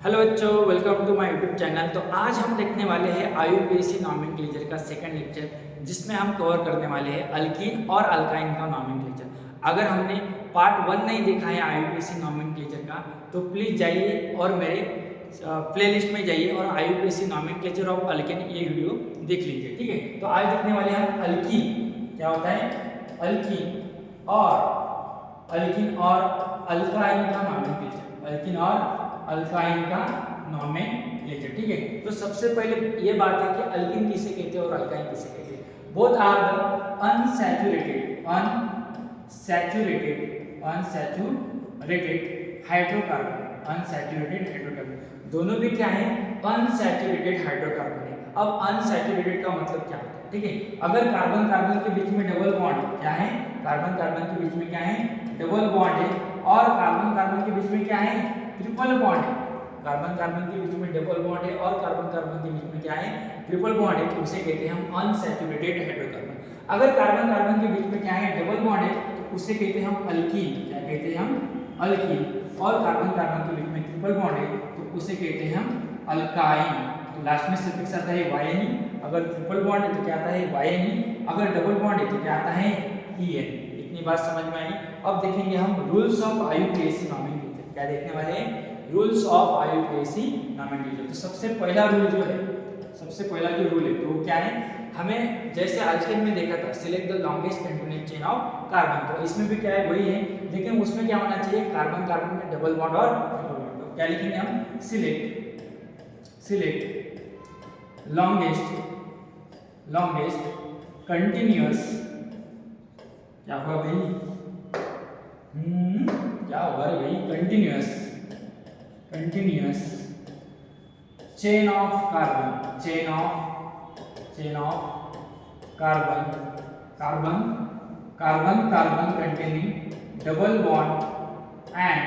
Hello बच्चों, welcome to my YouTube channel. तो आज हम देखने वाले हैं आईयूपीएसी नॉमेनक्लेचर का सेकंड लेक्चर, जिसमें हम कवर करने वाले हैं अल्कीन और अल्काइन का नॉमेनक्लेचर। अगर हमने पार्ट 1 नहीं देखा है आईयूपीएसी नॉमेनक्लेचर का, तो प्लीज़ जाइए और मेरे प्लेलिस्ट में जाइए और आईयूपीएसी नॉमेनक्लेचर ऑफ अल्कीन ये वीडियो देख लीजिए। ठीक है, तो आज देखने वाले हैं हम अल्कीन क्या होता है, अल्कीन और अल्काइन का नॉमेनक्लेचर, अल्कीन और अल्काइन का नॉमेनक्लेचर। ठीक है, तो सबसे पहले ये बात है कि अल्कीन किसे कहते हैं और अल्काइन किसे कहते हैं। Both are the unsaturated hydrocarbon, दोनों भी क्या है, अनसैचुरेटेड हाइड्रोकार्बन है। अब अनसैचुरेटेड का मतलब क्या होता है, ठीक है, अगर कार्बन कार्बन के बीच में डबल बॉन्ड क्या है, कार्बन कार्बन के बीच में क्या है, डबल बॉन्ड है, और कार्बन कार्बन के बीच में क्या है, ट्रिपल बॉन्ड है। कार्बन कार्बन के बीच में डबल बॉन्ड है और कार्बन कार्बन के बीच में क्या है, ट्रिपल बॉन्ड है, तो उसे कहते हैं हम अनसैचुरेटेड हाइड्रोकार्बन। अगर कार्बन कार्बन के बीच में क्या है, डबल बॉन्ड है, तो उसे कहते हैं हम अल्कीन। क्या कहते हैं हम, अल्कीन। और कार्बन कार्बन के बीच में ट्रिपल बॉन्ड है, तो उसे कहते हैं हम अल्काइन। तो लास्ट में सफिक्स आता है वायनी, अगर ट्रिपल बॉन्ड है तो क्या आता है, वायनी, अगर डबल बॉन्ड है तो क्या आता है, ईएन। इतनी बात समझ में आई। अब देखेंगे हम रूल्स ऑफ आईयूपीएसी नॉमेनक्लेचर। क्या देखने वाले हैं, रूल्स ऑफ आईयूपीएसी नॉमेनक्लेचर। तो सबसे पहला रूल जो है, सबसे पहला जो रूल है तो वो क्या है, हमें जैसे अल्केन में देखा था, select the longest continuous chain of carbon, तो इसमें भी क्या है, वही है, लेकिन उसमें क्या होना चाहिए, कार्बन कार्बन में डबल बॉन्ड और ट्रिपल बॉन्ड। तो क्या लिखेंगे हम, सिलेक्ट लॉन्गेस्ट कंटिन्यूअस, क्या हुआ भाई, क्या हुआ रे भाई, continuous chain of carbon containing double bond and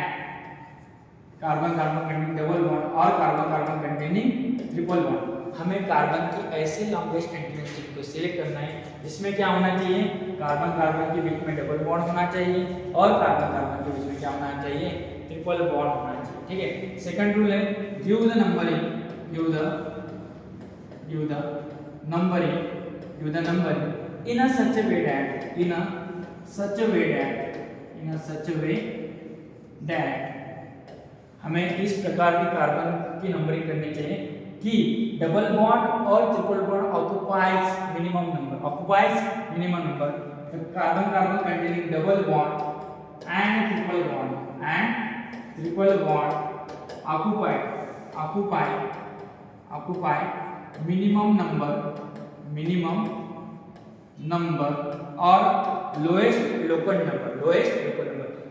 carbon containing double bond और कार्बन कंटेनिंग ट्रिपल बॉन्ड। हमें कार्बन की ऐसे लॉन्गेस्ट कंटिन्यूअस चेन को सिलेक्ट करना है जिसमें क्या होना चाहिए, कार्बन कार्बन के बीच में डबल बॉन्ड होना चाहिए और कार्बन कार्बन के बीच में क्या होना चाहिए, ट्रिपल बॉन्ड होना चाहिए। ठीक है, सेकंड रूल है, give the numbering in a such a way that हमें इस प्रकार की कार्बन की नंबरिंग करनी चाहिए कि डबल बॉन्ड और triple bond occupies minimum number, carbon carbon containing double bond and triple bond occupy minimum number और लोएस्ट लोकल नंबर।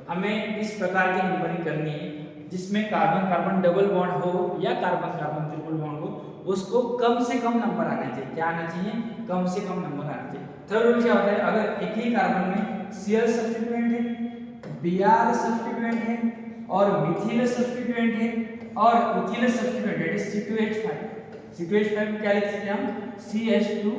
हमें इस प्रकार की नंबरिंग करनी है जिसमें कार्बन कार्बन डबल बॉन्ड हो या कार्बन कार्बन ट्रिपल बॉन्ड हो, उसको कम से कम नंबर आना चाहिए। क्या आना चाहिए, कम से कम नंबर आना चाहिए। थर्ड रूल क्या होता है, अगर एक ही कार्बन में Cl सब्स्टिट्यूएंट है, Br सब्स्टिट्यूएंट है और मिथिल सब्स्टिट्यूएंट है और इथिल सब्स्टिट्यूएंट है, C2H5 क्या लिख सकते हैं हम, CH2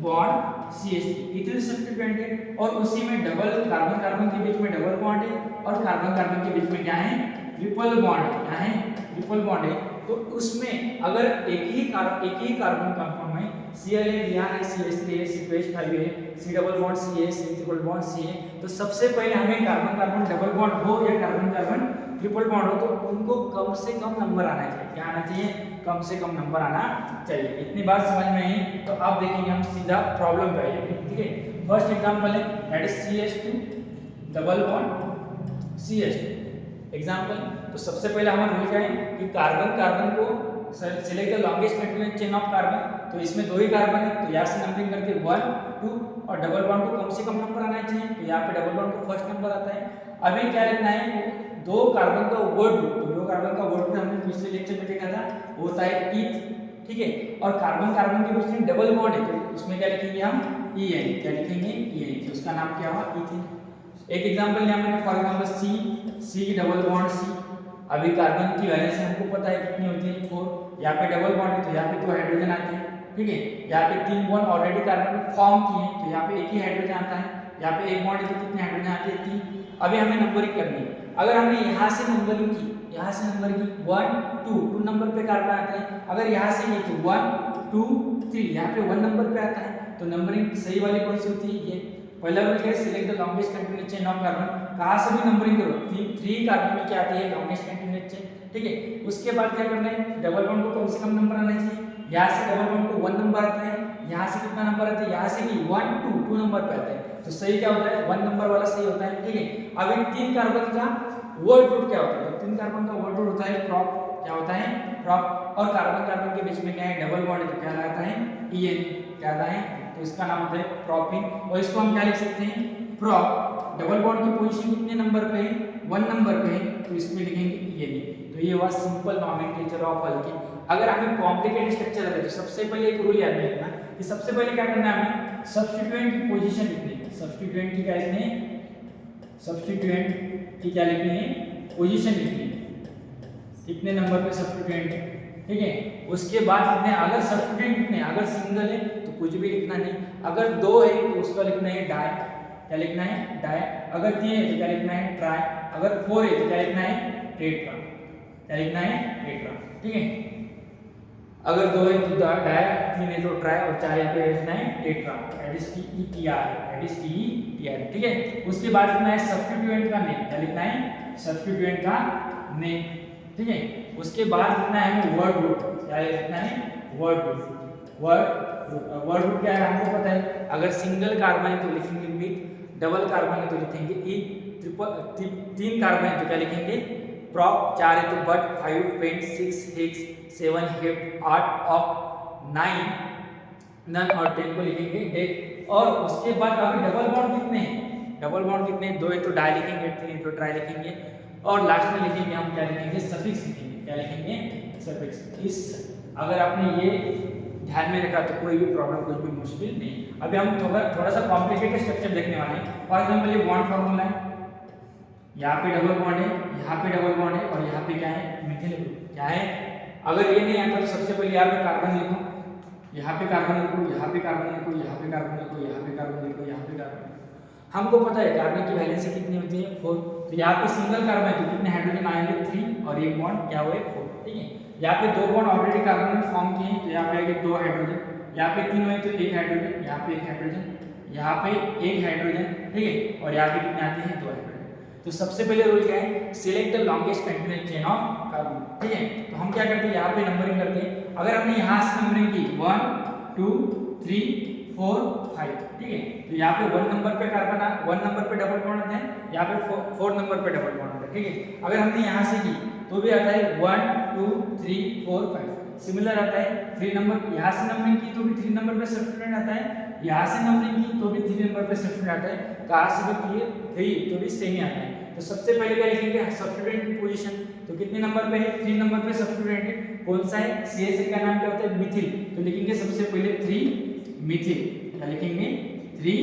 bond CH3 ethyl substituent है और उसी में डबल कार्बन कार्बन के बीच में डबल बॉन्ड है और कार्बन कार्बन के बीच में क्या है, ट्रिपल बॉन्ड है। क्या है, ट्रिपल बॉन्ड है। तो उसमें अगर एक ही कार्बन कंपाउंड में Cl है, Br है, CH3 है, C2H5 है, C डबल बॉन्ड C है, C ट्रिपल बॉन्ड C है, तो सबसे पहले हमें कार्बन कार्बन डबल बॉन्ड हो या कार्बन कार्बन ट्रिपल बॉन्ड हो, तो उनको कम से कम नंबर आना चाहिए। क्या आना चाहिए, कम से कम नंबर आना चाहिए। इतनी बात समझ में आई। तो अब देखेंगे हम सीधा प्रॉब्लम पे आइए। ठीक है, फर्स्ट एग्जांपल है that is CH2 double bond CH2 example. तो सबसे पहले हमारा रूल क्या है कि कार्बन कार्बन को select the longest continuous chain of carbon, तो इसमें दो ही कार्बन है, तो यहाँ से नंबरिंग करके 1 2 और डबल बॉन्ड को कम से कम नंबर आना चाहिए, तो यहाँ पे डबल बॉन्ड को फर्स्ट नंबर आता है। अभी क्या लिखना है, दो कार्बन का वर्ड ग्रुप, तो दो कार्बन का वर्ड ग्रुप हमने पिछले लेक्चर में देखा था, वो होता है ईथ। ठीक है, और कार्बन कार्बन के बीच में डबल बॉन्ड है, तो उसमें क्या लिखेंगे हम, EN। क्या लिखेंगे, EN, तो उसका नाम क्या हुआ, ईथीन। एक एग्जांपल लिया मैंने, for example C double bond C। अभी कार्बन की वैलेंस हमको पता है कितनी होती है, 4। यहाँ पे डबल बॉन्ड है तो यहाँ पे 2 हाइड्रोजन आते हैं। ठीक है, यहाँ पे 3 बॉन्ड ऑलरेडी कार्बन में फॉर्म किए हैं, तो यहाँ पे एक ही हाइड्रोजन आता है। यहाँ पे एक बॉन्ड है तो कितने हाइड्रोजन आते हैं, 3। अभी हमें नंबरिंग करनी है। अगर हमने यहाँ से नंबरिंग की, यहाँ से नंबर की 1 2 नंबर पे कार्बन आते हैं। अगर यहाँ से ये तो 1 2 3 यहाँ पे 1 नंबर पे आता है, तो नंबरिंग सही वाली कौन सी होती है? ये पहला रूल क्या है? Select the longest continuous chain of carbon. कहाँ से भी नंबरिंग करो, 3 कार्बन में क्या आती है? Longest continuous chain. ठीक है, उसके बाद क्या करना है? डबल बॉन्ड को कम से कम नंबर आना चाहिए। यहाँ से डबल बॉन्ड को 1 नंबर आता है, यहाँ से कितना नंबर आता है? यहाँ से भी 1 2 नंबर पे आता है, तो सही क्या होता है? 1 नंबर वाला सही होता है। ठीक है, अब इन 3 कार्बन का वर्ड रूट क्या होता है? 3 कार्बन का वर्ड रूट होता है प्रॉप। क्या होता है? प्रॉप। और कार्बन कार्बन के बीच में क्या है? डबल बॉन्ड है, तो क्या आता है? EN। क्या आता है? तो इसका नाम होता है प्रोपिन। और इसको हम क्या लिख सकते हैं? प्रॉप। डबल बॉन्ड की पोजीशन कितने नंबर पे है? 1 नंबर पे है, तो इसमें लिखेंगे EN। तो ये हुआ सिंपल नोमेनक्लेचर ऑफ अल्कीन। अगर हमें कॉम्प्लिकेटेड स्ट्रक्चर है तो सबसे पहले एक रूल याद रखना कि सबसे पहले क्या करना है? हमें सब्स्टिट्यूएंट की पोजीशन लिखनी है। सब्स्टिट्यूएंट की क्या लिखनी है? सब्स्टिट्यूएंट की क्या लिखनी है? पोजीशन लिखनी है, कितने नंबर पे सब्स्टिट्यूएंट है। ठीक है, उसके बाद कितने, अगर सब्स्टिट्यूएंट कितने, अगर सिंगल है तो कुछ भी लिखना नहीं, अगर 2 है तो उसका लिखना है डाई। क्या लिखना है? डाई। अगर 3 है तो क्या लिखना है? ट्राई। अगर 4 है तो क्या लिखना है? टेट्रा। क्या लिखना है? टेट्रा। ठीक है, अगर 2 है तो डाई, 3 है तो ट्राई, और 4 है तो लिखना है tetra. That is TETR, that is TETR। ठीक है, उसके बाद लिखना है सब्स्टिट्यूएंट का नेम। क्या लिखना है? सब्स्टिट्यूएंट का नेम। ठीक है, उसके बाद लिखना है वर्ड रूट। क्या लिखना है? Word root. वर्ड रूट क्या है हमको पता है। अगर सिंगल कार्बन है तो लिखेंगे मिथ, डबल कार्बन है तो लिखेंगे ई, ट्रिपल 3 कार्बन है तो क्या लिखेंगे? प्रॉप, 4 है तो but, 5 pent, 6 hex, 7 hept, 8 oct, 9 non, और 10 को लिखेंगे डेट। और उसके बाद अभी डबल बॉन्ड कितने हैं? डबल बॉन्ड कितने? 2 है तो डाई लिखेंगे, 3 है तो ट्राई लिखेंगे, और लास्ट में लिखेंगे हम क्या लिखेंगे? सफिक्स लिखेंगे। क्या लिखेंगे? सफिक्स। इस अगर आपने ये ध्यान में रखा तो कोई भी प्रॉब्लम, कुछ भी मुश्किल नहीं। अभी हम थोड़ा सा कॉम्प्लिकेटेड स्ट्रक्चर देखने वाले हैं। फॉर एग्जांपल ये बॉन्ड फार्मूला है, यहाँ पे डबल बॉन्ड है, यहाँ पे डबल बॉन्ड है, और यहाँ पे क्या है? Methyl group. क्या है? अगर ये नहीं आता तो सबसे पहले यहाँ पे कार्बन लिखो, यहाँ पे कार्बन लिखो, यहाँ पे कार्बन लिखो, यहाँ पे कार्बन लिखो, यहाँ पे कार्बन लिखो, यहाँ पे कार्बन लिखो। हमको पता है कार्बन की वैलेंसी कितनी होती है? 4। तो यहाँ पे सिंगल कार्बन है तो कितने हाइड्रोजन आएंगे? 3, और एक बॉन्ड क्या हुए? 4। ठीक है, यहाँ पे 2 बॉन्ड ऑलरेडी कार्बन में फॉर्म किए हैं, तो यहाँ पे आएंगे 2 हाइड्रोजन, यहाँ पे 3 हुए तो 1 हाइड्रोजन, यहाँ पे 1 हाइड्रोजन, यहाँ पे 1 हाइड्रोजन। ठीक है, और यहाँ पे कितने आते हैं? 2 हाइड्रोजन। तो सबसे पहले रूल क्या है? Select the longest continuous chain of carbon. ठीक है, तो हम क्या करते हैं? यहाँ पे नंबरिंग करते हैं। अगर हमने यहाँ से नंबरिंग की 1 2 3 4 5, ठीक है, तो यहाँ पे 1 नंबर पे कार्बन 1 नंबर पे डबल बॉन्ड आता है, यहाँ पे 4 नंबर पे डबल बॉन्ड आता है। ठीक है, अगर हमने यहाँ से की तो भी आता है 1 2 3 4 5। सिमिलर आता है 3 नंबर, यहाँ से नंबरिंग की तो भी 3 नंबर पे सब्स्टिट्यूएंट आता है, यहाँ से नंबरिंग की तो भी 3 नंबर पे सब्स्टिट्यूएंट आता है, कहाँ से भी किए 3 तो भी सेम ही आता है। तो सबसे पहले क्या लिखेंगे? सब्स्टिट्यूएंट की पोजीशन। तो कितने नंबर पे है? 3 नंबर पे सब्स्टिट्यूएंट है। कौन सा है? CH3 का नाम क्या होता है? मिथिल। तो लिखेंगे सबसे पहले 3 मिथिल। क्या लिखेंगे? 3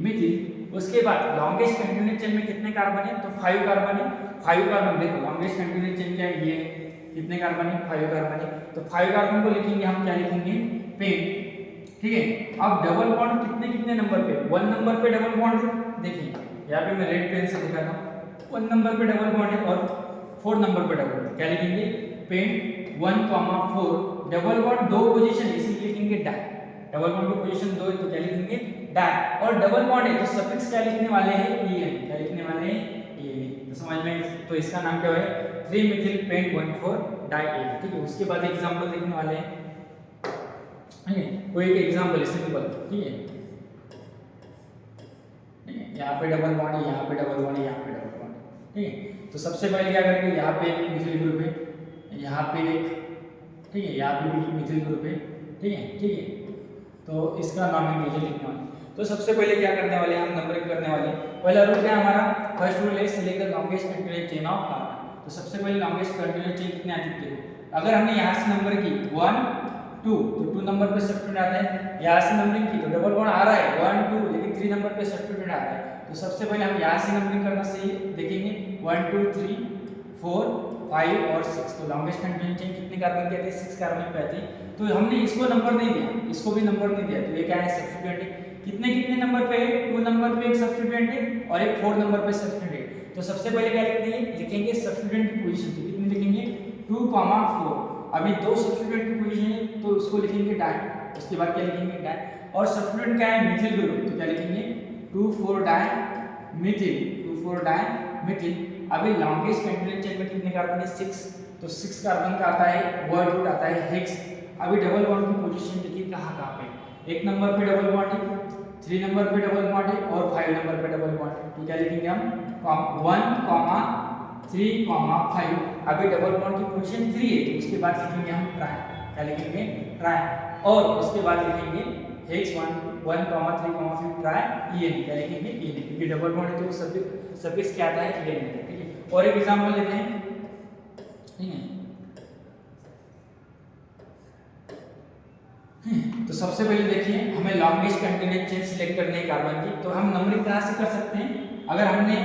मिथिल। उसके बाद लॉन्गेस्ट कंटिन्यूअस चेन में कितने कार्बन है? तो 5 कार्बन है। 5 कार्बन, देखो लॉन्गेस्ट कंटिन्यूअस चेन क्या है? ये कितने कार्बन है? 5 कार्बन है। तो 5 कार्बन को लिखेंगे हम, क्या लिखेंगे? पेन। ठीक है, अब डबल बॉन्ड कितने कितने नंबर पे? 1 नंबर पे डबल बॉन्ड है। देखिए यहाँ पे मैं रेड पेन से दिखाता हूँ, 1 नंबर पे डबल बॉन्ड है और 4 नंबर पे डबल बॉन्ड। क्या लिखेंगे? पेन 1, 4 डबल बॉन्ड 2 पोजीशन, इसीलिए लिखेंगे डाई। डबल बॉन्ड की पोजीशन 2 है तो क्या लिखेंगे? डाई। और डबल बॉन्ड है तो सफिक्स क्या लिखने वाले हैं? EN। क्या लिखने वाले हैं? EN। तो समझ में, तो इसका नाम क्या है? 3 मिथिल पेंट 1,4 डाई EN। ठीक है, उसके बाद एग्जांपल देखने वाले हैं। ठीक है, कोई एक एग्जांपल है सिंपल। ठीक है, यहाँ पे डबल बॉन्ड है, यहाँ पे डबल बॉन्ड है, यहाँ पे डबल बॉन्ड है। ठीक है, तो सबसे पहले क्या करेंगे? यहाँ पे एक मिथिल ग्रुप है, यहाँ पे एक, ठीक है, यहाँ पे भी मिथिल ग्रुप है। ठीक है, ठीक है, तो इसका नॉमेनक्लेचर लिखना है। तो सबसे पहले क्या करने वाले हैं? हम नंबरिंग करने वाले हैं। पहला रूल क्या है हमारा? फर्स्ट रूल है select the longest continuous chain of carbon. तो सबसे पहले लॉन्गेस्ट कंटिन्यूअस चेन कितने आती है? अगर हमने यहाँ से नंबर की 1 2 तो 2 नंबर पे सब्स्टिट्यूएंट आता है, यहाँ से नंबरिंग की तो डबल बॉन्ड आ रहा है 1 2, लेकिन 3 नंबर पे सब्स्टिट्यूएंट आ रहा है। तो सबसे पहले हम यहाँ से नंबरिंग करना सही देखेंगे 1 2 3 4 5 और 6। तो लॉन्गेस्ट कंटिन्यूअस चेन कितने कार्बन की आती है? 6 कार्बन पे आती है। तो हमने इसको नंबर नहीं दिया, इसको भी नंबर नहीं दिया, तो ये क्या है? सब्स्टिट्यूएंट है। कितने कितने नंबर पे है? 2 नंबर पे एक सब्स्टिट्यूएंट है और एक 4 नंबर पे सब्स्टिट्यूएंट है। तो सबसे पहले क्या लिखेंगे? लिखेंगे सब्स्टिट्यूएंट की पोजीशन। तो कितनी 2,4। अभी दो सब्स्टिट्यूएंट की पोजीशन है तो उसको लिखेंगे डाई, उसके बाद क्या लिखेंगे डाई, और सब्स्टिट्यूएंट क्या है मिथिल ग्रुप, तो क्या लिखेंगे 2,4 डाई मिथिल, 2,4 डाई मिथिल। अभी लॉन्गेस्ट कंटिन्यूअस चेन में कितने कार्बन है 6, तो 6 कार्बन का आता है वर्ड रूट आता है हेक्स। अभी डबल बॉन्ड की पोजीशन देखिए कहाँ कहाँ पे, 1 नंबर पे डबल बॉन्ड है, 3 नंबर पे डबल बॉन्ड है और 5 नंबर पे डबल बॉन्ड है, तो क्या लिखेंगे हम 1, 3, 5। अभी डबल बॉन्ड की पोजीशन 3 है तो उसके बाद लिखेंगे हम ट्राई, क्या लिखेंगे ट्राई, और उसके बाद लिखेंगे हेक्स 1, 3, फिर ट्राई EN, क्या लिखेंगे EN, क्योंकि डबल बॉन्ड है तो सफिक्स क्या आता है EN, ठीक है। और एक एग्जांपल लेते हैं, ठीक है। तो सबसे पहले देखिए हमें लॉन्गेस्ट कंटिन्यूअस चेन सिलेक्ट करनी है कार्बन की, तो हम नंबरिंग कहाँ से कर सकते हैं, अगर हमने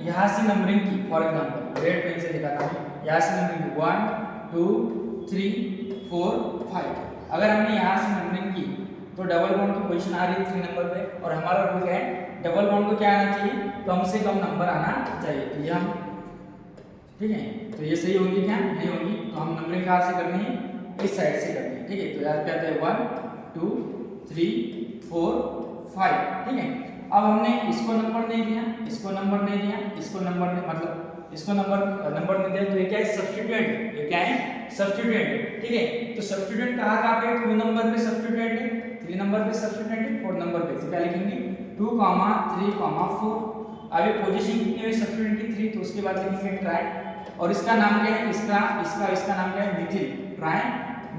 यहाँ से नंबरिंग की, फॉर एग्जांपल रेड पेन से दिखाता हूँ, यहाँ से नंबरिंग 1, 2, 3, 4, 5। अगर हमने यहाँ से नंबरिंग की तो डबल बॉन्ड की पोजीशन आ रही है 3 नंबर पे, और हमारा रूल क्या है डबल बॉन्ड को क्या आना चाहिए, कम से कम नंबर आना चाहिए, तो ये हम, ठीक है, तो ये सही होगी क्या नहीं होगी, तो हम नंबरिंग कहाँ से करनी है इस साइड से करनी है, ठीक है। तो यहाँ पे आता है 1, 2, 3, 4, 5, ठीक है। अब हमने इसको नंबर नहीं दिया, इसको नंबर नहीं दिया, इसको नंबर नहीं, मतलब इसको नंबर नहीं दिया, तो ये क्या है सब्स्टिट्यूएंट, ये क्या है सब्स्टिट्यूएंट, ठीक है। तो सब्स्टिट्यूएंट कहाँ पे 2 नंबर पे सब्स्टिट्यूएंट है, 3 नंबर पे सब्स्टिट्यूएंट है, 4 नंबर पे, तो क्या लिखेंगे 2, 3, 4। अभी पोजीशन कितनी हुई सब्स्टिट्यूएंट की 3, तो उसके बाद लिखेंगे ट्राई, और इसका नाम क्या है, इसका नाम क्या है मिथिल, ट्राई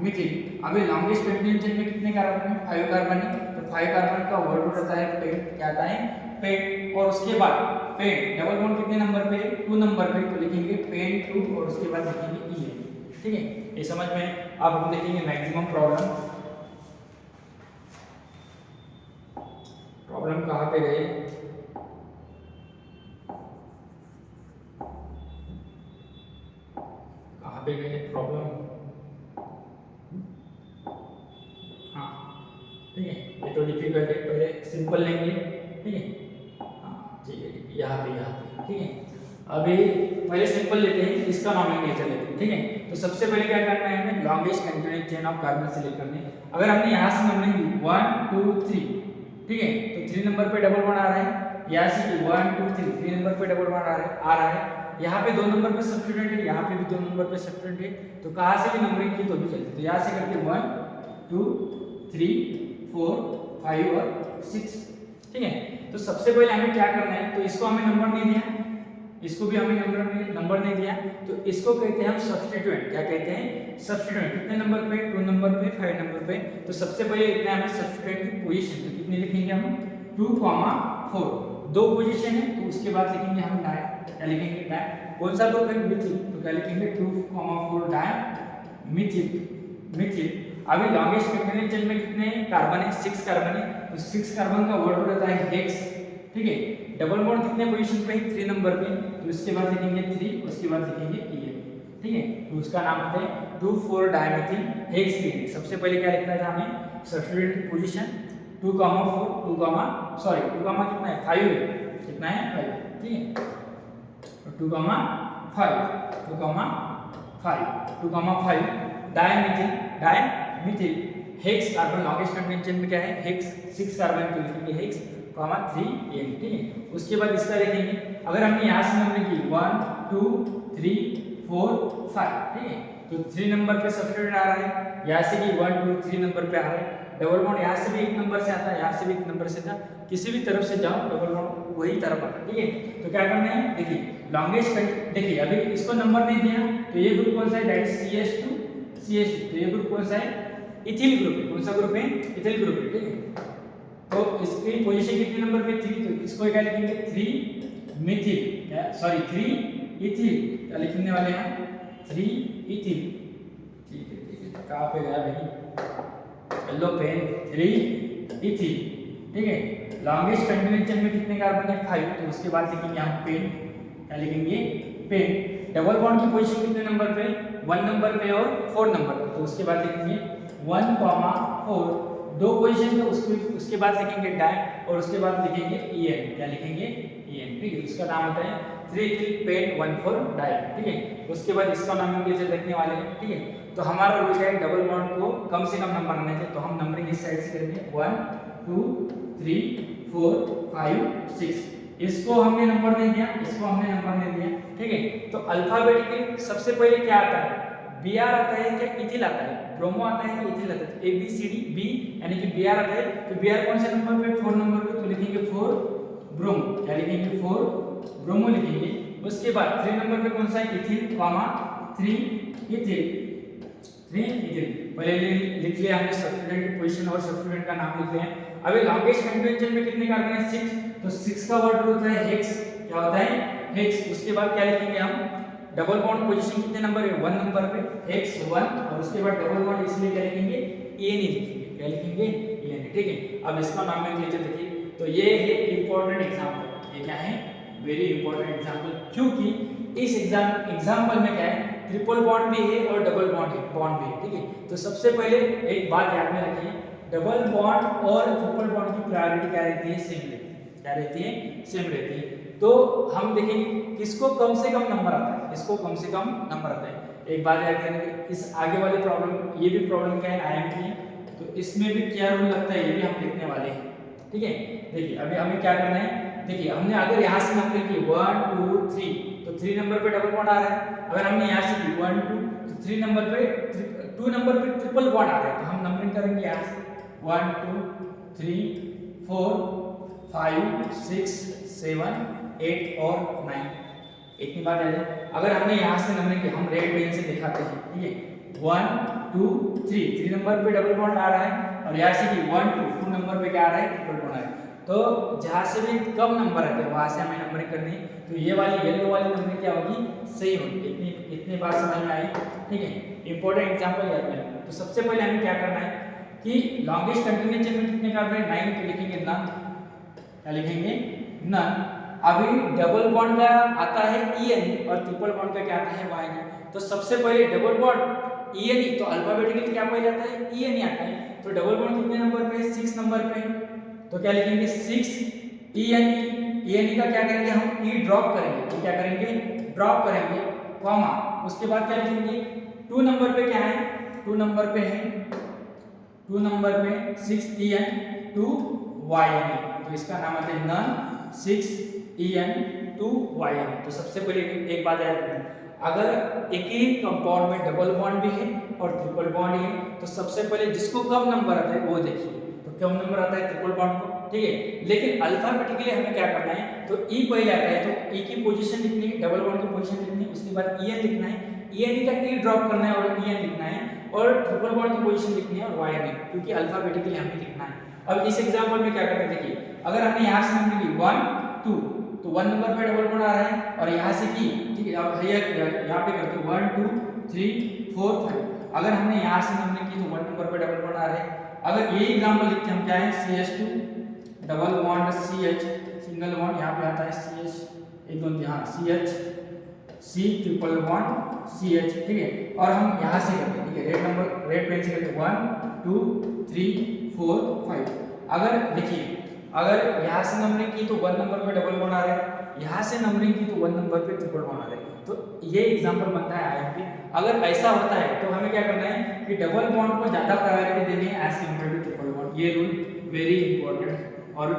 मिथिल। अभी लॉन्गेस्ट कंटिन्यूअस चेन में कितने कार्बन है 5 कार्बन है, तो 5 कार्बन का वर्ड रूट आता है पेंट, क्या आता है पेंट, और उसके बाद पेंट डबल बॉन्ड कितने नंबर पे 2 नंबर पे, तो लिखेंगे पेंट 2, और उसके बाद लिखेंगे EN, ठीक है। ये समझ में। अब हम देखेंगे मैक्सिमम प्रॉब्लम कहाँ पे गए, कहाँ पे गए प्रॉब्लम, हाँ ठीक है, ये तो डिफिकल्ट है, पहले सिंपल लेंगे, ठीक है, हाँ ठीक है, यहाँ पे, ठीक है। अभी पहले सिंपल लेते हैं, इसका नॉमेनक्लेचर लेते हैं, ठीक है। तो सबसे पहले क्या करना है हमें longest continuous chain of carbon select करनी है। अगर हमने यहाँ से नंबरिंग दी 1, 2, 3, ठीक है, तो 3 नंबर पे डबल बॉन्ड आ रहा है, यहाँ से 1, 2, 3 नंबर पे डबल बॉन्ड आ रहा है, यहाँ पे 2 नंबर पे सब्स्टिट्यूएंट है, यहाँ पे भी 2 नंबर पे सब्स्टिट्यूएंट है, तो कहाँ से भी नंबरिंग की तो भी चलती है, तो यहाँ से करके 1, 2, 3, 4, 5 और 6, ठीक है। तो सबसे पहले हमें क्या करना है, तो इसको हमें नंबर नहीं दिया, इसको भी हमें नंबर नहीं दिया, तो इसको कहते हैं हम सब्स्टिट्यूएंट, क्या कहते हैं सब्स्टिट्यूएंट। कितने नंबर पे 2 नंबर पे 5 नंबर पे, तो सबसे पहले इतना हमें सब्स्टिट्यूएंट की पोजीशन, तो कितने लिखेंगे हम 2, 4, दो पोजीशन है, तो उसके बाद लिखेंगे हम डाई, क्या लिखेंगे डाई, कौन सा ग्रुप है मिथिल, तो क्या लिखेंगे 2, 4 डाई मिथिल। अभी लॉन्गेस्ट कंटिन्यूअस चेन में कितने कार्बन है 6 कार्बन है, तो 6 कार्बन का वर्ड रूट आता है हेक्स, ठीक है। डबल बॉन्ड कितने पोजीशन पे है 3 नंबर पे, तो इसके बाद लिखेंगे 3, उसके बाद लिखेंगे EN, ठीक है। तो उसका नाम होता है 2, 4 डाइमेथिल हेक्स EN। सबसे पहले क्या लिखना था हमें सब्स्टिट्यूएंट की पोजीशन 2, 4, 2, कितना है 5 है, कितना है 5, ठीक है। 2, 5 dimethyl hex carbon longest continuous chain में क्या है हेक्स 6 कार्बन को लिखेंगे हेक्स, 3 EN, ठीक है। उसके बाद इसका लिखेंगे, अगर हमने यहाँ से नंबर की 1, 2, 3, 4, 5, ठीक है, तो 3 नंबर पे सब्स्टिट्यूएंट आ रहा है, यहाँ से भी 1, 2, 3 नंबर पे आ रहा है, डबल बॉन्ड यहाँ से भी 1 नंबर से आता है, यहाँ से भी 1 नंबर से था, किसी भी तरफ से जाओ डबल बॉन्ड वही तरफ आता है, ठीक है। तो क्या करना है, देखिए लॉन्गेस्ट, देखिए अभी इसको नंबर नहीं दिया, तो ये ग्रुप कौन सा है, दैट इज CH2, तो ये ग्रुप कौन सा है इथिल ग्रुप है, कौन सा ग्रुप है इथिल ग्रुप है, ठीक है। तो इसकी पोजीशन कितने नंबर पे 3, तो इसको क्या लिखेंगे 3 मिथिल, सॉरी 3 इथिल, क्या लिखने वाले हैं 3 इथिल, ठीक है, कहाँ पे गया भाई येलो पेन 3 इथिल, ठीक है। लॉन्गेस्ट कंटिन्यूअस चेन में कितने कार्बन है 5, तो उसके बाद लिखेंगे हम पेन, क्या लिखेंगे पेन। डबल बॉन्ड की पोजीशन कितने नंबर पे 1 नंबर पे और 4 नंबर पे, तो उसके बाद लिखेंगे 1, 4, दो पोजीशन, तो उसके बाद लिखेंगे डाई, और उसके बाद लिखेंगे EN, क्या लिखेंगे EN, ठीक है। इसका नाम होता है 3 इथिल पेंट 1 4 डाई, ठीक है। उसके बाद इसका नोमेनक्लेचर देखने वाले हैं, ठीक है। तो हमारा रूल क्या है, डबल बॉन्ड को कम से कम नंबर आने चाहिए, तो हम नंबरिंग इस साइड से करेंगे 1 2 3 4 5 6। इसको हमने नंबर दे दिया, इसको हमने नंबर दे दिया, ठीक है। तो अल्फाबेटिकली सबसे पहले क्या आता है, Br आता है क्या इथिल आता है, ब्रोमो आता है कि इथिल आता है, ABCD B यानी कि Br आता है। तो Br कौन से नंबर पे, 4 नंबर पे, तो लिखेंगे 4 ब्रोमो, क्या लिखेंगे 4 ब्रोमो लिखेंगे। उसके बाद 3 नंबर पे कौन सा है, इथिल, कॉमा 3 इथिल, 3 इथिल। पहले लिख लिया हमने सब्स्टिट्यूएंट की पोजीशन और सब्स्टिट्यूएंट का नाम लिख लिया। अभी लॉन्गेस्ट कंटिन्यूएशन में कितने कार्बन है, 6, तो 6 का वर्ड होता है हेक्स, क्या होता है हेक्स। उसके बाद क्या लिखेंगे हम, डबल बॉन्ड पोजीशन कितने नंबर पे, 1 नंबर पे, हेक्स 1, और उसके बाद डबल बॉन्ड इसलिए क्या लिखेंगे, एन लिखेंगे, क्या लिखेंगे एन, ठीक है। अब इसका नोमेनक्लेचर देखिए, तो ये है इंपॉर्टेंट एग्जांपल, ये क्या है, वेरी इंपॉर्टेंट एग्जांपल, क्योंकि इस एग्जांपल में क्या है, ट्रिपल बॉन्ड भी है और डबल बॉन्ड भी है, ठीक है। तो सबसे पहले एक बात याद में रखिए, डबल बॉन्ड और ट्रिपल बॉन्ड की प्रायोरिटी क्या रहती है, सेम रहती है, क्या रहती है, सेम रहती है। तो हम देखेंगे किसको कम से कम नंबर आता है, इसको कम से कम नंबर आता है। एक बात याद रखिए, इस आगे वाले प्रॉब्लम, ये भी प्रॉब्लम क्या है, आईएमपी है, तो इसमें भी क्या रूल लगता है ये भी हम देखने वाले हैं, ठीक है। देखिए अभी हमें क्या करना है, देखिए हमने अगर यहाँ से नंबर की 1 2 3, तो 3 नंबर पे डबल बॉन्ड आ रहा है। अगर हमने यहाँ से की 1 2, तो 3 नंबर पे 2 नंबर पे ट्रिपल बॉन्ड आ रहा है, तो हम नंबरिंग करेंगे यहाँ से 1 2 3 4 5 6 7 8 और 9। इतनी बात है। अगर हमने यहाँ से नंबरिंग की, हम रेड पेन से दिखाते हैं, ठीक है, 1 2 3 नंबर पे डबल बॉन्ड आ रहा है, और यहाँ से कि 1 2 नंबर पे क्या आ रहा है, ट्रिपल बॉन्ड आ रहा है। तो जहाँ से भी कम नंबर आते हैं वहाँ से हमें नंबरिंग करनी है। तो ये वाली येलो वाली नंबरिंग क्या होगी, सही होगी। इतनी बात समझ में आई, ठीक है। इंपॉर्टेंट एग्जाम्पल याद में, तो सबसे पहले हमें क्या करना है कि लॉन्गेस्ट कंटिन्यूएशन में कितने कार्बन है, 9, तो लिखेंगे नन, क्या लिखेंगे नन। अभी डबल बॉन्ड का आता है EN और ट्रिपल बॉन्ड का क्या आता है YN। तो सबसे पहले डबल बॉन्ड EN, तो अल्फाबेटिकली क्या पहले आता है, EN आता है। तो डबल बॉन्ड कितने नंबर पे है, 6 नंबर पे, तो क्या लिखेंगे 6 EN का क्या करेंगे हम, E ड्रॉप करेंगे, तो क्या करेंगे ड्रॉप करेंगे, कॉमा, उसके बाद क्या लिखेंगे 2 नंबर पे क्या है, 2 नंबर पे है, 2 नंबर पे 6 EN 2 YN, तो इसका नाम आता है नन 6 EN 2 YN। तो सबसे पहले एक बात याद रखना, अगर एक ही कंपाउंड में डबल बॉन्ड भी है और ट्रिपल बॉन्ड है, तो सबसे पहले जिसको कम नंबर आता है वो देखिए, तो कम नंबर आता है ट्रिपल बॉन्ड को, ठीक है। लेकिन अल्फाबेटिकली हमें क्या करना है, तो E पहले आता है, तो E की पोजीशन लिखनी है, डबल बॉन्ड की पोजीशन लिखनी है, उसके बाद EN लिखना है, EN का E ड्रॉप करना है और EN लिखना है, और ट्रिपल बॉन्ड की पोजीशन लिखनी है और YN, क्योंकि अल्फाबेटिकली हमें लिखना है। अब इस एग्जांपल में क्या करते हैं, देखिए अगर हमने यहाँ से नंबर की 1 2, तो 1 नंबर पे डबल बॉन्ड आ रहा है, और यहाँ से की, ठीक है, अब यहाँ पे करते 1 2 3 4 5। अगर हमने यहाँ से नंबर की, तो 1 नंबर पे डबल बॉन्ड आ रहा है। अगर ये एग्जांपल लिखते हम क्या है, CH2 double bond CH single bond, यहाँ पे आता है CH, एक दो यहाँ CH C triple bond CH, ठीक है। और हम यहाँ से करते हैं, ठीक है, रेड पेन से करते 1 2 3 4 5। अगर देखिए अगर यहाँ से नंबरिंग की तो 1 नंबर पे डबल बॉन्ड आ रहा है, यहाँ से नंबरिंग की तो 1 नंबर पे ट्रिपल बॉन्ड आ रहा है। तो ये एग्जांपल बनता है आईएमपी। अगर ऐसा होता है तो हमें क्या करना है कि डबल बॉन्ड को ज्यादा प्रायोरिटी देनी है as compare to triple bond. ये रूल वेरी इंपॉर्टेंट, और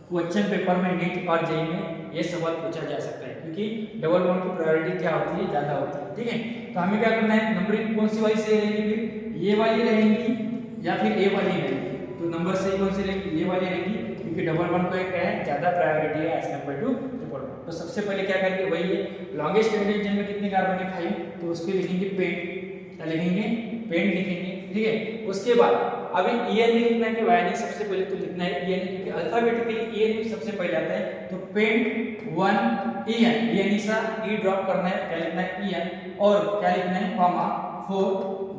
क्वेश्चन पेपर में नीट और जेईई में ये सवाल पूछा जा सकता है, क्योंकि डबल बॉन्ड की प्रायोरिटी क्या होती है, ज्यादा होती है, ठीक है। तो हमें क्या करना है, नंबरिंग कौन सी वाली सही रहेगी, फिर ये वाली रहेंगी या फिर ए वाली रहेगी। तो नंबर सही कौन सी रहेगी, ये वाली रहेगी, क्योंकि डबल बॉन्ड को क्या है, ज्यादा प्रायोरिटी है as compare to triple bond. तो सबसे पहले क्या करेंगे, वही है, लॉन्गेस्ट कंटिन्यूएशन में कितने कार्बन है 5, तो उसके लिखेंगे पेंट, क्या लिखेंगे पेंट लिखेंगे, ठीक है। उसके बाद अभी EN लिखना है कि YN, सबसे पहले तो लिखना है EN, क्योंकि अल्फाबेटिकली EN सबसे पहले आता है। तो पेंट 1 EN सा E ड्रॉप करना है, क्या लिखना है EN, और क्या लिखना है कॉमा 4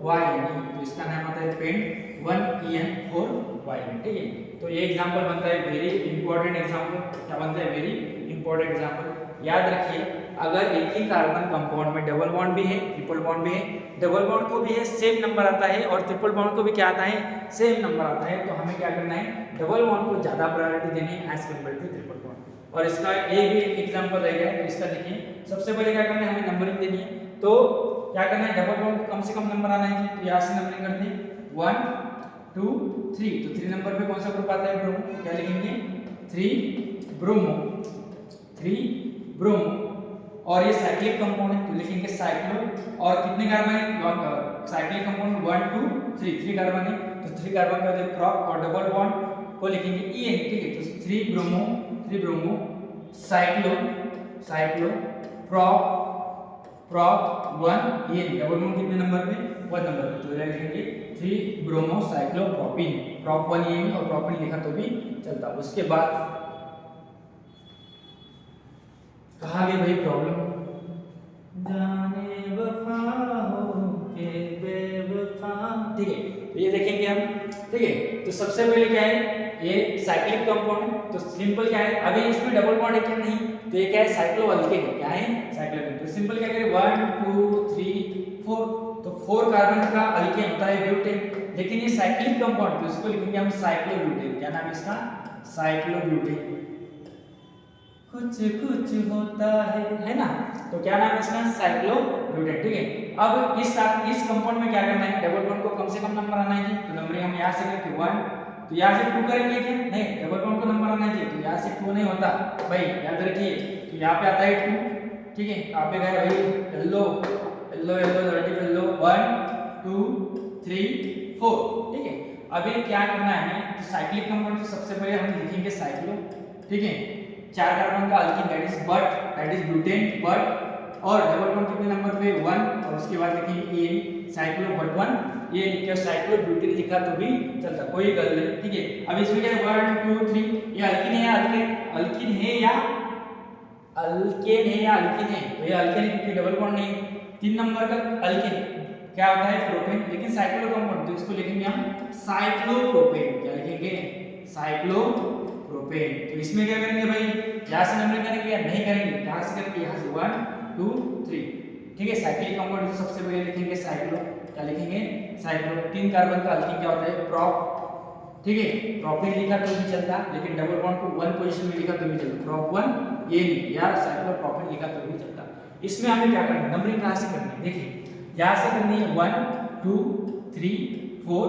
YN, तो इसका नाम आता है पेंट 1 EN 4 YN, ठीक है। तो ये एग्जांपल बनता है वेरी इंपॉर्टेंट एग्जांपल, क्या बनता है, वेरी इंपॉर्टेंट एग्जांपल। याद रखिए अगर एक ही कार्बन कंपाउंड में डबल बॉन्ड भी है, ट्रिपल बॉन्ड भी है, डबल बॉन्ड को भी है सेम नंबर आता है, और ट्रिपल बॉन्ड को भी क्या आता है, सेम नंबर आता है, तो हमें क्या करना है, डबल बॉन्ड को ज्यादा प्रायोरिटी देनी है as compare to triple bond. और इसका ये भी एग्जांपल रहेगा। तो इसका देखिए सबसे पहले क्या करना है, हमें नंबरिंग देनी है। तो क्या करना है, डबल बॉन्ड को कम से कम नंबर आना चाहिए। तो यहाँ से नंबरिंग करते हैं 1 2 3। तो 3 नंबर पे कौन सा ग्रुप आता है, ब्रोमो। क्या लिखेंगे 3 ब्रोमो, 3 ब्रोमो। और ये साइक्लिक कंपाउंड है तो लिखेंगे साइक्लो। और कितने कार्बन है, साइक्लिक कंपाउंड 1 2 3 कार्बन है तो 3 कार्बन का जो प्रॉप और डबल बॉन्ड को लिखेंगे EN, ठीक है। तो 3 bromo cyclo prop 1 EN। Double bond कितने नंबर पे, 1 नंबर पे। तो लिखेंगे 3 ब्रोमो साइक्लोप्रोपीन, प्रॉप 1 EN और प्रोपीन लिखा तो भी चलता। उसके बाद कहा गया भाई प्रॉब्लम, जाने वफा हो के बेवफा, ठीक है। तो ये देखेंगे हम, ठीक है। तो सबसे पहले क्या है, ये साइक्लिक कंपाउंड है तो सिंपल क्या है, अभी इसमें डबल बॉन्ड है क्या, नहीं। तो ये क्या है, साइक्लोअल्केन है। क्या है, साइक्लोअल्केन। तो सिंपल क्या करें, 1 2 3 4। तो 4 कार्बन का अल्केन होता है ब्यूटेन, लेकिन ये साइक्लिक कंपाउंड तो इसको लिखेंगे हम साइक्लोब्यूटेन। क्या नाम है इसका, साइक्लोब्यूटेन। कुछ कुछ होता है ना। तो क्या नाम है इसका, साइक्लोब्यूटेन, ठीक है। अब इस कंपाउंड में क्या करना है, डबल बॉन्ड को कम से कम नंबर आना है। तो नंबरिंग हम यहाँ से करेंगे 1, तो यहाँ से 2 करेंगे क्या, नहीं, डबल बॉन्ड को नंबर आना चाहिए। तो यहाँ से 2 नहीं होता भाई, याद रखिए। तो यहाँ पे आता है 2, ठीक है। यहाँ पे गया भाई येलो 1 2 3 4, ठीक है। अभी क्या करना है हमें, तो साइक्लिक कंपाउंड सबसे पहले हम लिखेंगे साइक्लो, ठीक है। 4 कार्बन का alkyne that is butane but, और डबल बॉन्ड कितने नंबर पे, 1। और उसके बाद लिखेंगे एन, साइक्लो बट 1 ये लिखा, साइक्लो ब्यूटेन लिखा तो भी चलता, कोई गलत नहीं, ठीक है। अब इसमें क्या है 1 2 3, ये अल्कीन है या अल्कीन है या अल्कीन है। तो ये अल्कीन है क्योंकि डबल बॉन्ड नहीं। 3 नंबर का अल्कीन क्या होता है, प्रोपेन, लेकिन साइक्लो कंपाउंड तो इसको लिखेंगे हम साइक्लोप्रोपेन। क्या लिखेंगे, साइक्लोप्रोपेन। तो इसमें क्या करेंगे भाई, यहाँ से नंबरिंग करेंगे या नहीं करेंगे, कहाँ से करेंगे, यहाँ से 1 2 3, ठीक है। साइक्लिक कंपाउंड सबसे पहले लिखेंगे साइक्लो। क्या लिखेंगे, साइक्लो। 3 कार्बन का अल्कीन क्या होता है, प्रॉप, ठीक है। प्रोपेन लिखा तो भी चलता, लेकिन डबल बॉन्ड को 1 पोजीशन में लिखा तो भी चलता, प्रॉप 1 ये नहीं, या साइक्लोप्रोपेन लिखा तो भी चलता। इसमें हमें क्या करना है, नंबरिंग कहाँ से करनी है, देखिए यहाँ से करनी है 1 2 3 4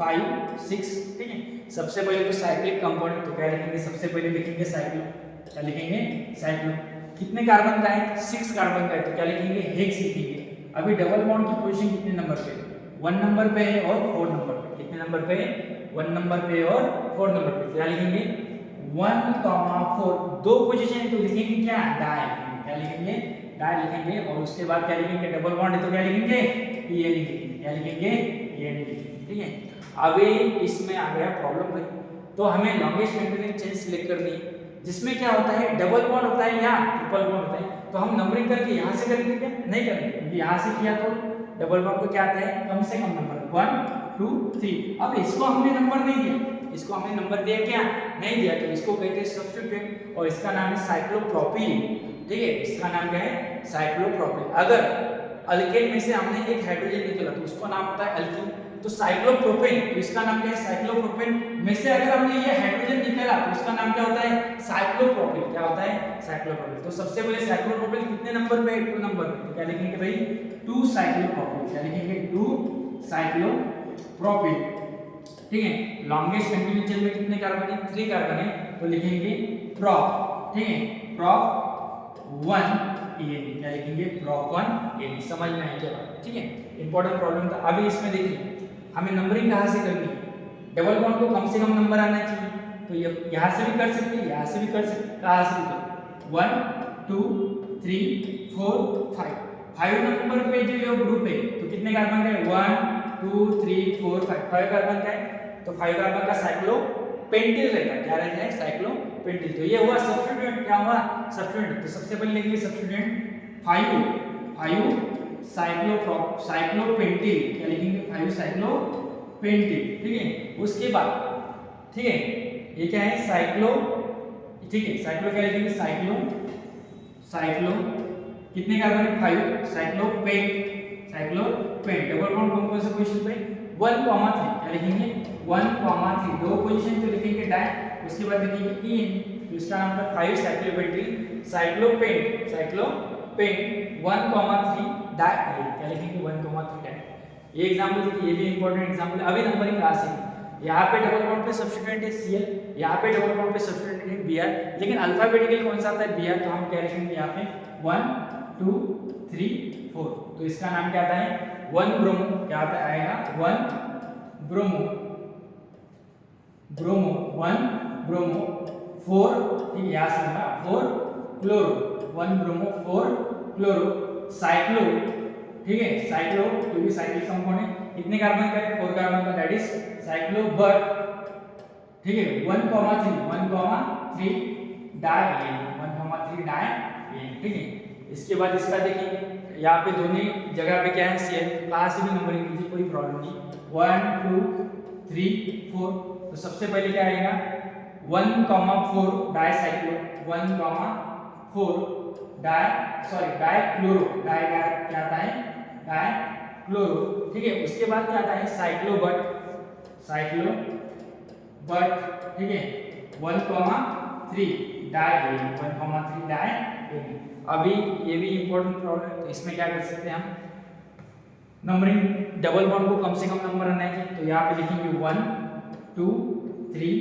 5 6, ठीक है। सबसे पहले तो साइक्लिक कंपाउंड तो क्या लिखेंगे, सबसे पहले लिखेंगे साइक्लो। क्या लिखेंगे, साइक्लो। कितने कार्बन का है, 6 कार्बन का है तो क्या लिखेंगे, हेक्स लिखेंगे। अभी डबल बॉन्ड की पोजीशन कितने नंबर पे, 1 नंबर पे है और 4 नंबर पे। कितने नंबर पे, 1 नंबर पे और 4 नंबर पे। क्या लिखेंगे 1,4, 2 पोजीशन तो लिखेंगे क्या, डाई। क्या लिखेंगे, डाई लिखेंगे। और उसके बाद क्या लिखेंगे, डबल बॉन्ड है तो क्या लिखेंगे, ये लिखेंगे। क्या लिखेंगे, ये लिखेंगे, ठीक है। अभी इसमें आ गया प्रॉब्लम भाई, तो हमें लॉन्गेस्ट कंटिन्यूअस चेन सिलेक्ट करनी है, जिसमें क्या होता है, डबल बॉन्ड होता है या ट्रिपल बॉन्ड होता है। तो हम नंबरिंग करके यहाँ से करेंगे क्या, नहीं करेंगे, क्योंकि यहाँ से किया तो डबल बॉन्ड को क्या आता है, कम से कम नंबर 1 2 3। अब इसको हमने नंबर नहीं दिया, इसको हमने नंबर दिया क्या, नहीं दिया, तो इसको कहते हैं सब्स्टिट्यूएंट और इसका नाम है साइक्लोप्रोपीन, ठीक है। इसका नाम क्या है, साइक्लोप्रोपीन। अगर अल्केन में से हमने एक हाइड्रोजन निकाला तो उसका नाम होता है अल्कीन, तो साइक्लोप्रोपेन, तो इसका नाम क्या है, साइक्लोप्रोपेन। में से अगर हमने ये हाइड्रोजन निकाला तो उसका नाम क्या होता है, साइक्लोप्रोपेन। क्या होता है, साइक्लोप्रोपेन। तो सबसे पहले साइक्लोप्रोपेन कितने नंबर पे है, 2 नंबर पे। तो क्या लिखेंगे भाई, 2 साइक्लोप्रोपेन। क्या लिखेंगे, 2 साइक्लोप्रोपेन, ठीक है। लॉन्गेस्ट कंटिन्यूअस चेन में कितने कार्बन है, 3 कार्बन है तो लिखेंगे प्रॉप, ठीक है, प्रॉप 1 EN। क्या लिखेंगे, प्रॉप 1 EN। समझ में आई क्या बात, ठीक है। इंपॉर्टेंट प्रॉब्लम था। अभी इसमें देखिए हमें नंबरिंग कहाँ से करनी है, डबल बॉन्ड को कम से कम नंबर आना चाहिए। तो ये यहाँ से भी कर सकते हैं, यहाँ से भी कर सकते हैं, कहाँ से भी कर, 1 2 3 4 5, 5 नंबर पे जो ये ग्रुप है तो कितने कार्बन का है, 1 2 3 4 5 कार्बन का है। तो 5 कार्बन का साइक्लोपेंटिल रहता है। क्या रहता है, साइक्लोपेंटिल। तो ये हुआ सब्स्टिट्यूएंट, क्या हुआ, सब्स्टिट्यूएंट। तो सबसे पहले लिखेंगे सब्स्टिट्यूएंट 5 साइक्लोपेंटिल। क्या लिखेंगे, 5 साइक्लोपेंटिल, ठीक है। उसके बाद, ठीक है, ये क्या है, साइक्लो, ठीक है। साइक्लो क्या लिखेंगे, साइक्लो कितने कार्बन है, 5 साइक्लोपेंट। डबल बॉन्ड कौन से पोजीशन पे, 1,3। क्या लिखेंगे, 1,3, 2 पोजीशन तो लिखेंगे डाई। उसके बाद लिखेंगे EN, तो इसका नाम था 5 साइक्लोपेंटीन साइक्लोपेंट 1,3 डाई। क्या लिखेंगे 1,3 डाई। ये एग्जांपल देखिए, ये भी इंपॉर्टेंट एग्जांपल है। अभी नंबरिंग क्लास है, यहाँ पे डबल बॉन्ड पे सब्स्टिट्यूएंट है Cl, यहाँ पे डबल बॉन्ड पे सब्स्टिट्यूएंट है Br, लेकिन अल्फाबेटिकली कौन सा आता है Br, तो हम क्या लिखेंगे यहाँ पे 1 2 3 4। तो इसका नाम क्या आता है 1 ब्रोमो, क्या आता आएगा 1 ब्रोमो 1 ब्रोमो 4, ठीक है यहाँ से होगा 4 क्लोरो 1 ब्रोमो 4 क्लोरो साइक्लो, ठीक है साइक्लो क्योंकि साइक्लिक कंपाउंड है। कितने कार्बन का है 4 कार्बन का, दैट इज साइक्लो बट, ठीक है 1,3 डाई, 1,3 डाई, ठीक है। इसके बाद इसका देखेंगे, यहाँ पे दोनों जगह पे क्या है Cl, कहाँ से भी नंबरिंग कीजिए कोई प्रॉब्लम नहीं। 1 2 3 4, तो सबसे पहले क्या आएगा 1,4 di cyclo 1,4 di chloro, di क्या आता है डाई क्लोरो, ठीक है। उसके बाद क्या आता है साइक्लो बट, ठीक है 1,3 डाई 1,3 डाई। अभी ये भी इंपॉर्टेंट प्रॉब्लम है, तो इसमें क्या कर सकते हैं हम नंबरिंग, डबल बॉन्ड को कम से कम नंबर आना है, तो यहाँ पे लिखेंगे 1 2 3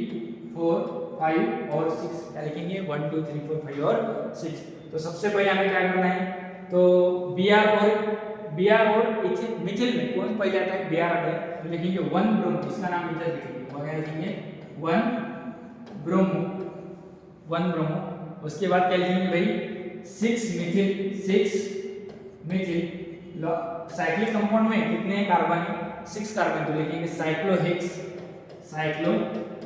4 5 और 6, क्या लिखेंगे 1 2 3 4 5 और 6। तो सबसे पहले हमें क्या करना है, तो Br और मिथिल में कौन पहले आता है Br आता है, तो लिखेंगे 1 ब्रोमो, इसका नाम इधर लिखेंगे, वगैरह लिखेंगे 1 ब्रोमो। उसके बाद क्या लिखेंगे भाई 6 मिथिल साइक्लिक कंपाउंड में कितने कार्बन है 6 कार्बन, तो लिखेंगे साइक्लोहेक्स,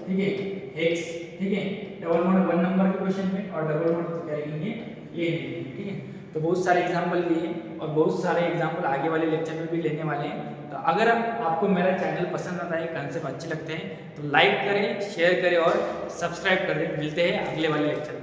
ठीक है हेक्स, ठीक है। डबल बॉन्ड 1 नंबर के क्वेश्चन में और डबल बॉन्ड तो क्या लिखेंगे ये, ठीक है। तो बहुत सारे एग्जांपल दिए और बहुत सारे एग्जांपल आगे वाले लेक्चर में भी लेने वाले हैं। तो अगर आपको मेरा चैनल पसंद आता है, कंसेप्ट अच्छे लगते हैं, तो लाइक करें, शेयर करें और सब्सक्राइब करें। मिलते हैं अगले वाले लेक्चर में।